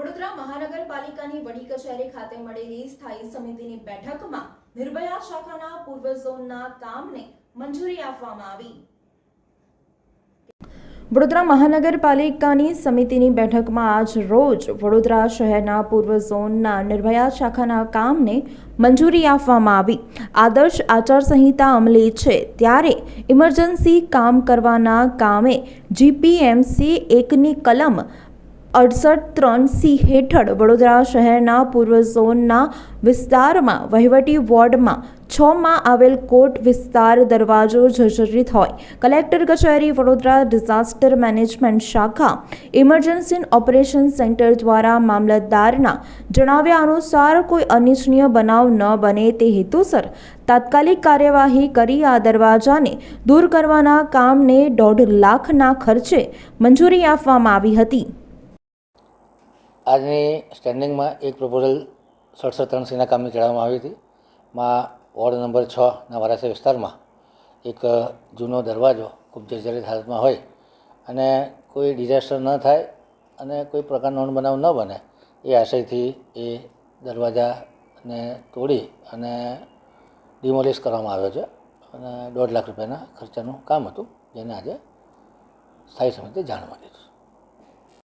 વડોદરા મહાનગરપાલિકાની વડી કચેરી ખાતે મળેલી સ્થાયી સમિતિની બેઠકમાં નિર્ભયા શાખાના પૂર્વ ઝોનના કામને મંજૂરી આપવામાં આવી। વડોદરા મહાનગરપાલિકાની સમિતિની બેઠકમાં આજ રોજ વડોદરા શહેરના પૂર્વ ઝોનના નિર્ભયા શાખાના કામને મંજૂરી આપવામાં આવી। આદર્શ આચારસંહિતા અમલી છે ત્યારે ઇમરજન્સી કામ કરવાના કામે જીપીએમસી 1ની કલમ 68(3) હેઠળ વડોદરા શહેરના પૂર્વ ઝોનના વિસ્તારમાં વહીવટી વોર્ડમાં 6માં આવેલ કોર્ટ વિસ્તાર દરવાજો જર્જરિત હોય કલેક્ટર કચેરી વડોદરા ડિઝાસ્ટર મેનેજમેન્ટ શાખા ઇમરજન્સી ઓપરેશન સેન્ટર દ્વારા મામલતદારના જણાવ્યા અનુસાર કોઈ અનિચ્છનીય બનાવ ન બને તે હેતુસર તાત્કાલિક કાર્યવાહી કરી આ દરવાજાને દૂર કરવાના કામને 1.5 લાખના ખર્ચે મંજૂરી આપવામાં આવી હતી। આજની સ્ટેન્ડિંગમાં એક પ્રપોઝલ 67(3)ના કામની ચડાવવામાં આવી હતી। માં વોર્ડ નંબર 6ના વારાસી વિસ્તારમાં એક જૂનો દરવાજો ખૂબ જર્જરિત હાલતમાં હોય અને કોઈ ડિઝાસ્ટર ન થાય અને કોઈ પ્રકારનો બનાવ ન બને એ આશયથી એ દરવાજાને તોડી અને ડિમોલિશ કરવામાં આવ્યો છે અને 1.5 લાખ રૂપિયાના ખર્ચાનું કામ હતું, જેને આજે સ્થાયી સમિતિએ જાણ મળી છે।